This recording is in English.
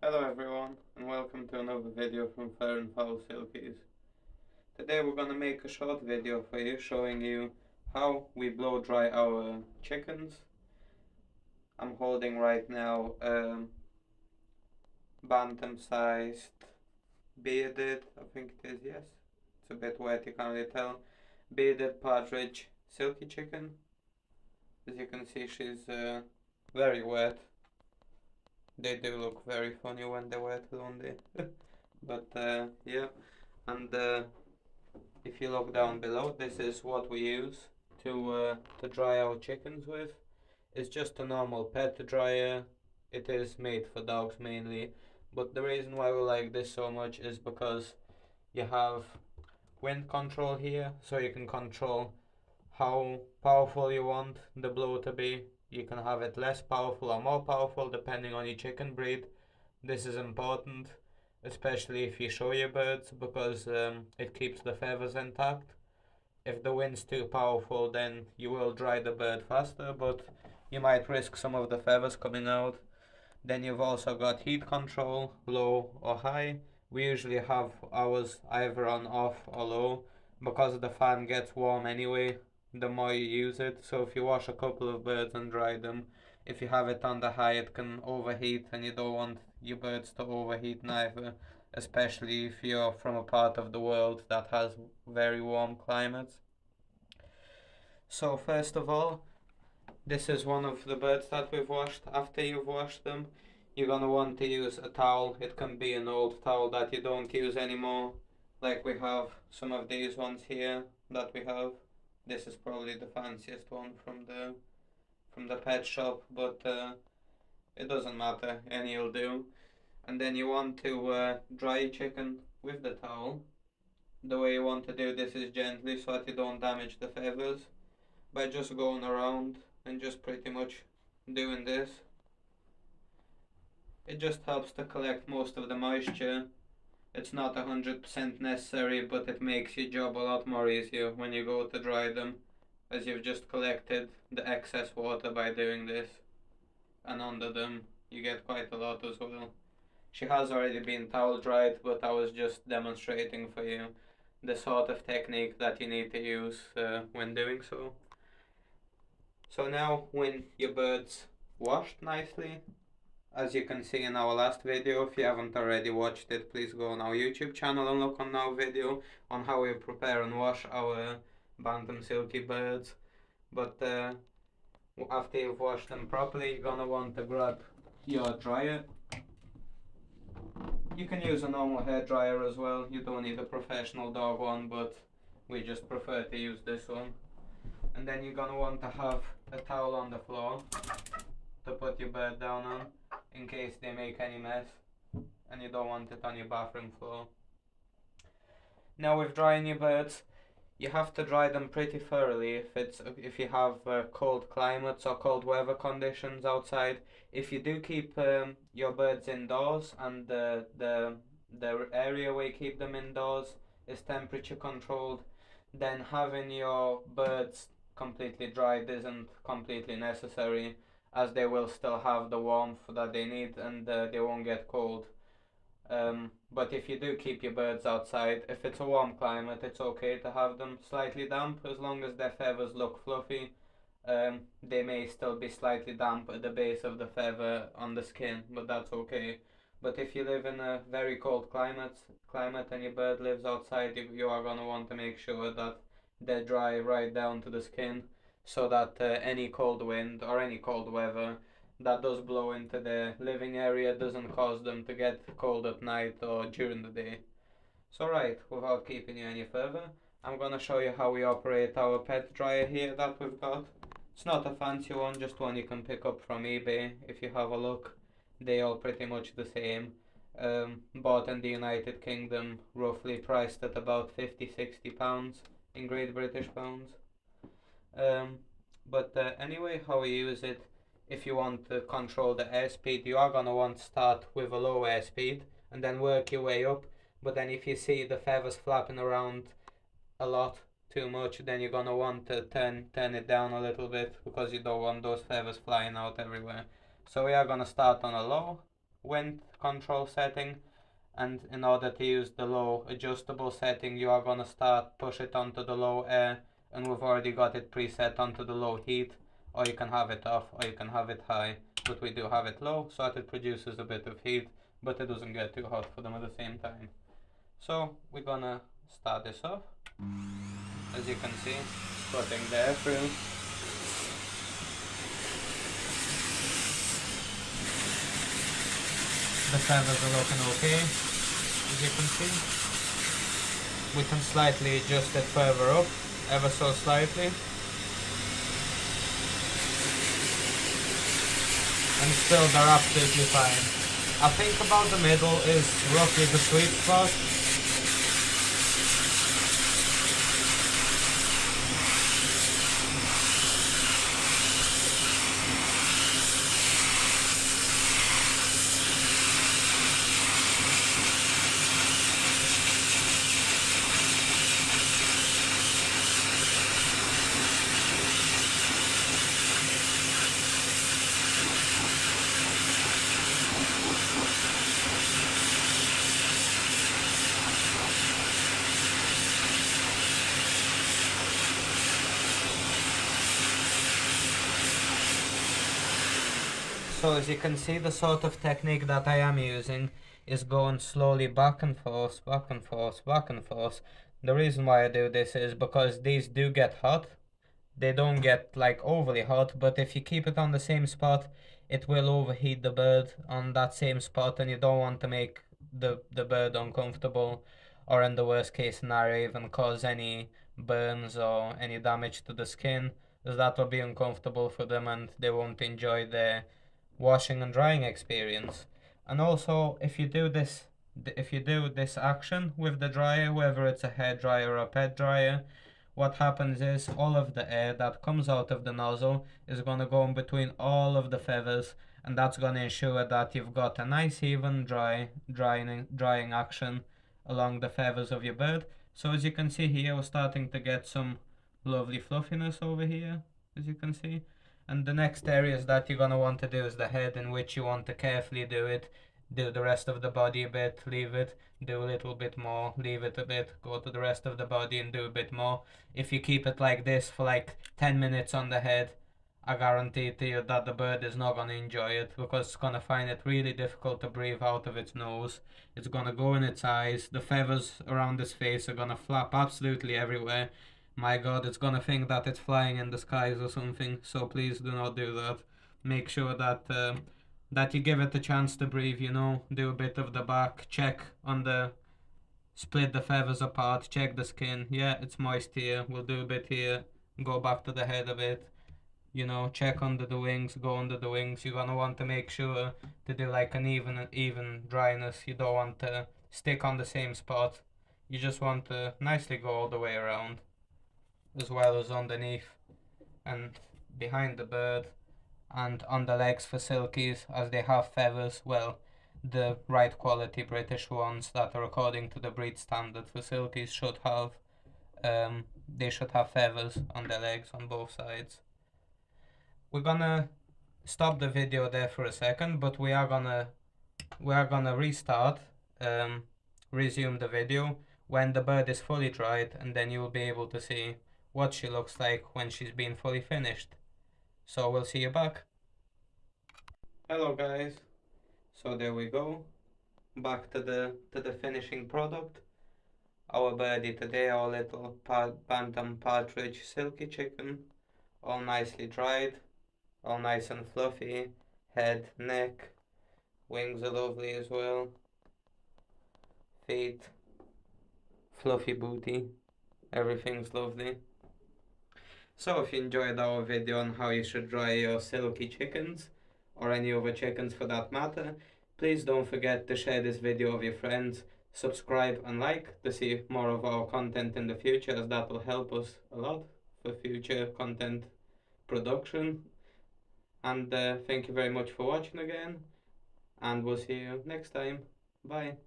Hello everyone, and welcome to another video from Fair and Foul Silkies. Today we're gonna make a short video for you showing you how we blow dry our chickens. I'm holding right now bantam sized bearded, I think it is, yes. It's a bit wet, you can't really tell. Bearded partridge silky chicken. As you can see, she's very wet. They do look very funny when they're wet, don't they? But yeah, and if you look down below, this is what we use to dry our chickens with. It's just a normal pet dryer. It is made for dogs mainly, but the reason why we like this so much is because you have wind control here, so you can control how powerful you want the blow to be. You can have it less powerful or more powerful depending on your chicken breed. This is important, especially if you show your birds, because it keeps the feathers intact. If the wind's too powerful, then you will dry the bird faster, but you might risk some of the feathers coming out. Then you've also got heat control, low or high. We usually have ours either on off or low, because the fan gets warm anyway the more you use it. So if you wash a couple of birds and dry them, if you have it on the high, it can overheat, and you don't want your birds to overheat neither, especially if you're from a part of the world that has very warm climates. So first of all, this is one of the birds that we've washed. After you've washed them, you're gonna want to use a towel. It can be an old towel that you don't use anymore, like we have some of these ones here that we have. This is probably the fanciest one from the pet shop, but it doesn't matter, any'll do. And then you want to dry your chicken with the towel. The way you want to do this is gently, so that you don't damage the feathers, by just going around and just pretty much doing this. It just helps to collect most of the moisture. It's not 100% necessary, but it makes your job a lot more easier when you go to dry them, as you've just collected the excess water by doing this. And under them you get quite a lot as well. She has already been towel dried, but I was just demonstrating for you the sort of technique that you need to use when doing so. So now when your bird's washed nicely, as you can see in our last video, if you haven't already watched it, please go on our YouTube channel and look on our video on how we prepare and wash our bantam silky birds. But after you've washed them properly, you're gonna want to grab your dryer. You can use a normal hair dryer as well. You don't need a professional dog one, but we just prefer to use this one. And then you're gonna want to have a towel on the floor to put your bird down on, in case they make any mess, and you don't want it on your bathroom floor. Now with drying your birds, you have to dry them pretty thoroughly if you have cold climates or cold weather conditions outside. If you do keep your birds indoors, and the area where you keep them indoors is temperature controlled, then having your birds completely dried isn't completely necessary, as they will still have the warmth that they need, and they won't get cold. But if you do keep your birds outside, if it's a warm climate, it's okay to have them slightly damp, as long as their feathers look fluffy. They may still be slightly damp at the base of the feather on the skin, but that's okay. But if you live in a very cold climate and your bird lives outside, you are gonna want to make sure that they're dry right down to the skin, so that any cold wind or any cold weather that does blow into their living area doesn't cause them to get cold at night or during the day. So right, without keeping you any further, I'm gonna show you how we operate our pet dryer here that we've got. It's not a fancy one, just one you can pick up from eBay. If you have a look, they all pretty much the same. Bought in the United Kingdom, roughly priced at about £50–60 in Great British pounds. But anyway, how we use it, if you want to control the airspeed, you are gonna want to start with a low airspeed and then work your way up. But then if you see the feathers flapping around a lot too much, then you're gonna want to turn it down a little bit, because you don't want those feathers flying out everywhere. So we are gonna start on a low, wind control setting, and in order to use the low adjustable setting, you are going to start push it onto the low air, and we've already got it preset onto the low heat, or you can have it off, or you can have it high, but we do have it low so that it produces a bit of heat, but it doesn't get too hot for them at the same time. So we're gonna start this off. As you can see, it's putting the air through. The feathers are looking okay, as you can see. We can slightly adjust it further up, ever so slightly. And still they're absolutely fine. I think about the middle is roughly the sweet spot. So as you can see, the sort of technique that I am using is going slowly back and forth, back and forth, back and forth. The reason why I do this is because these do get hot. They don't get like overly hot, but if you keep it on the same spot, it will overheat the bird on that same spot, and you don't want to make the bird uncomfortable, or in the worst case scenario even cause any burns or any damage to the skin, as that will be uncomfortable for them and they won't enjoy their washing and drying experience. And also, if you do this action with the dryer, whether it's a hair dryer or a pet dryer, what happens is all of the air that comes out of the nozzle is going to go in between all of the feathers, and that's going to ensure that you've got a nice even drying action along the feathers of your bird. So as you can see here, we're starting to get some lovely fluffiness over here, as you can see. And the next areas that you're going to want to do is the head, in which you want to carefully do it. Do the rest of the body a bit, leave it, do a little bit more, leave it a bit, go to the rest of the body and do a bit more. If you keep it like this for like 10 minutes on the head, I guarantee to you that the bird is not going to enjoy it, because it's going to find it really difficult to breathe out of its nose. It's going to go in its eyes, the feathers around its face are going to flap absolutely everywhere. My god, it's gonna think that it's flying in the skies or something, so please do not do that. Make sure that you give it a chance to breathe, you know, do a bit of the back, check on the, split the feathers apart, check the skin, yeah, it's moist here, we'll do a bit here, go back to the head a bit, you know, check under the wings, go under the wings. You're gonna want to make sure to do like an even dryness. You don't want to stick on the same spot, you just want to nicely go all the way around, as well as underneath and behind the bird, and on the legs for silkies, as they have feathers, well, the right quality British ones that are according to the breed standard for silkies should have they should have feathers on their legs on both sides. We're gonna stop the video there for a second, but we are gonna restart, resume the video when the bird is fully dried, and then you'll be able to see what she looks like when she's been fully finished. So we'll see you back. Hello guys. So there we go. Back to the finishing product. Our birdie today, our little bantam partridge silky chicken, all nicely dried, all nice and fluffy. Head, neck, wings are lovely as well. Feet, fluffy booty, everything's lovely. So if you enjoyed our video on how you should dry your silky chickens, or any other chickens for that matter, please don't forget to share this video with your friends, subscribe and like to see more of our content in the future, as that will help us a lot for future content production. And thank you very much for watching again, and we'll see you next time. Bye.